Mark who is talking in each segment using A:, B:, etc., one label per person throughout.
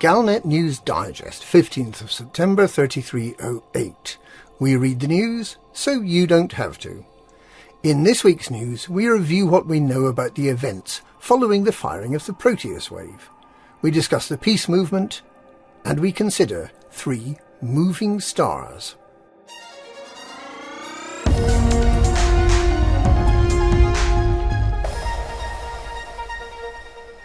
A: Galnet News Digest, 15th of September 3308. We read the news, so you don't have to. In this week's news, we review what we know about the events following the firing of the Proteus wave. We discuss the peace movement, and we consider 3 moving stars.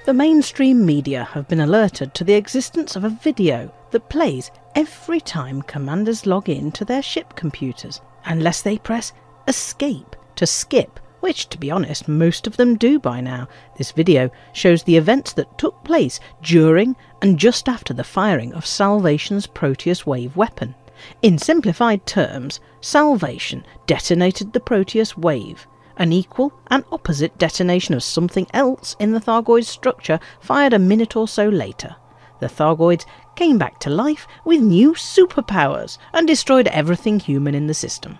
B: The mainstream media have been alerted to the existence of a video that plays every time commanders log in to their ship computers, unless they press escape to skip, which, to be honest, most of them do by now. This video shows the events that took place during and just after the firing of Salvation's Proteus wave weapon. In simplified terms, Salvation detonated the Proteus wave. An equal and opposite detonation of something else in the Thargoid structure fired a minute or so later. The Thargoids came back to life with new superpowers and destroyed everything human in the system.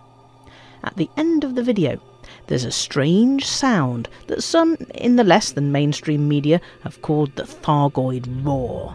B: At the end of the video, there's a strange sound that some in the less than mainstream media have called the Thargoid roar.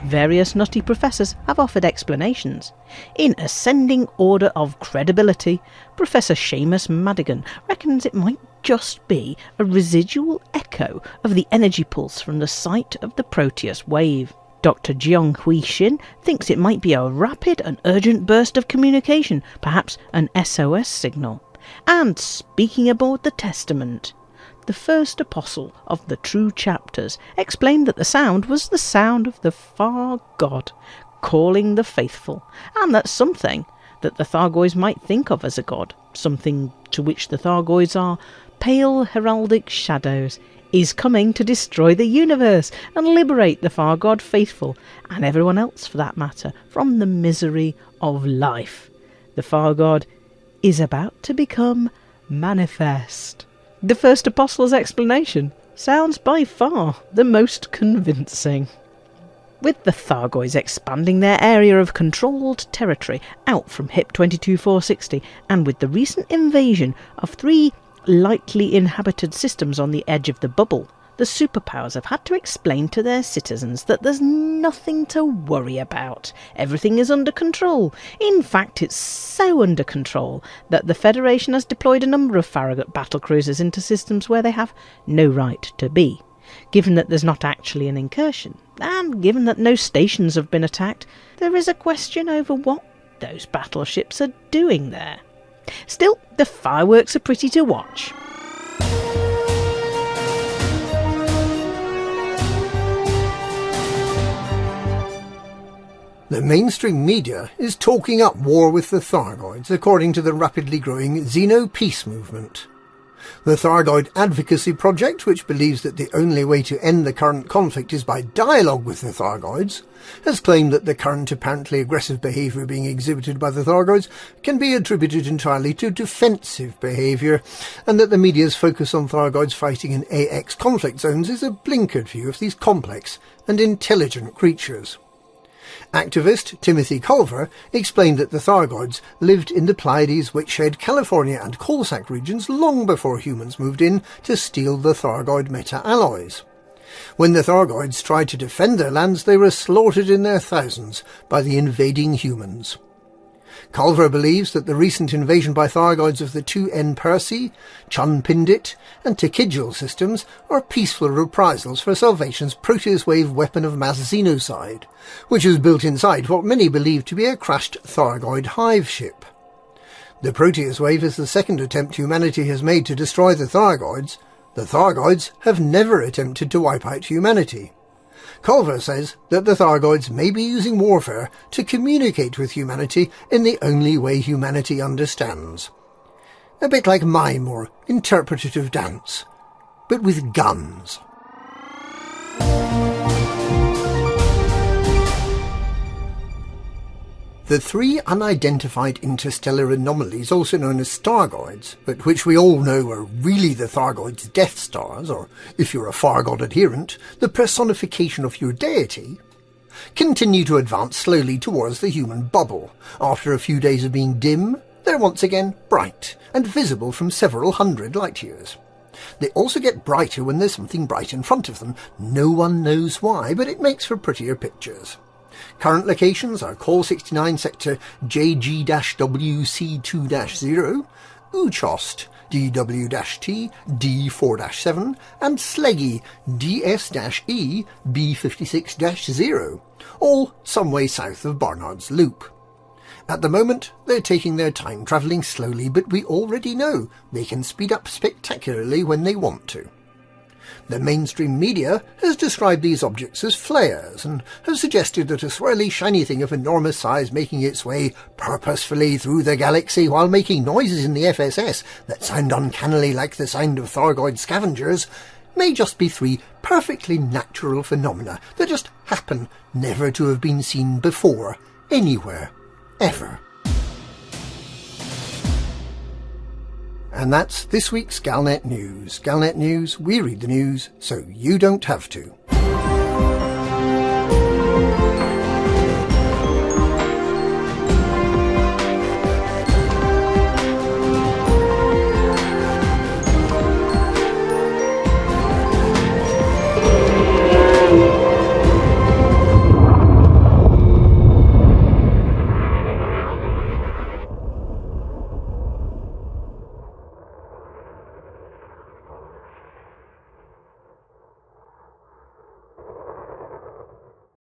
B: Various nutty professors have offered explanations. In ascending order of credibility, Professor Seamus Madigan reckons it might just be a residual echo of the energy pulse from the site of the Proteus wave. Dr. Jiang Hui Xin thinks it might be a rapid and urgent burst of communication, perhaps an SOS signal. And speaking aboard the Testament, the first apostle of the true chapters explained that the sound was the sound of the far God calling the faithful, and that something that the Thargoids might think of as a god, something to which the Thargoids are pale heraldic shadows, is coming to destroy the universe and liberate the far God faithful, and everyone else for that matter, from the misery of life. The far God is about to become manifest. The first apostle's explanation sounds by far the most convincing. With the Thargoids expanding their area of controlled territory out from HIP 22460, and with the recent invasion of 3 lightly inhabited systems on the edge of the bubble, the superpowers have had to explain to their citizens that there's nothing to worry about. Everything is under control. In fact, it's so under control that the Federation has deployed a number of Farragut battlecruisers into systems where they have no right to be. Given that there's not actually an incursion, and given that no stations have been attacked, there is a question over what those battleships are doing there. Still, the fireworks are pretty to watch.
A: The mainstream media is talking up war with the Thargoids, according to the rapidly growing Xeno peace movement. The Thargoid Advocacy Project, which believes that the only way to end the current conflict is by dialogue with the Thargoids, has claimed that the current apparently aggressive behaviour being exhibited by the Thargoids can be attributed entirely to defensive behaviour, and that the media's focus on Thargoids fighting in AX conflict zones is a blinkered view of these complex and intelligent creatures. Activist Timothy Culver explained that the Thargoids lived in the Pleiades, Witchhead, California and Coalsack regions long before humans moved in to steal the Thargoid meta-alloys. When the Thargoids tried to defend their lands, they were slaughtered in their thousands by the invading humans. Culver believes that the recent invasion by Thargoids of the 2N Persei, Chun Pindit and Tekidjal systems are peaceful reprisals for Salvation's Proteus wave weapon of mass xenocide, which is built inside what many believe to be a crashed Thargoid hive ship. The Proteus wave is the second attempt humanity has made to destroy the Thargoids. The Thargoids have never attempted to wipe out humanity. Culver says that the Thargoids may be using warfare to communicate with humanity in the only way humanity understands. A bit like mime or interpretative dance, but with guns. The 3 unidentified interstellar anomalies, also known as Thargoids, but which we all know are really the Thargoids' Death Stars, or, if you're a Fargod adherent, the personification of your deity, continue to advance slowly towards the human bubble. After a few days of being dim, they're once again bright and visible from several hundred light-years. They also get brighter when there's something bright in front of them. No one knows why, but it makes for prettier pictures. Current locations are Call 69 Sector JG-WC2-0, Uchost DW-T D4-7, and Sleggy DS-E B56-0, all some way south of Barnard's Loop. At the moment, they're taking their time travelling slowly, but we already know they can speed up spectacularly when they want to. The mainstream media has described these objects as flares, and has suggested that a swirly shiny thing of enormous size making its way purposefully through the galaxy while making noises in the FSS that sound uncannily like the sound of Thargoid scavengers may just be three perfectly natural phenomena that just happen never to have been seen before, anywhere, ever. And that's this week's Galnet News. Galnet News, we read the news so you don't have to.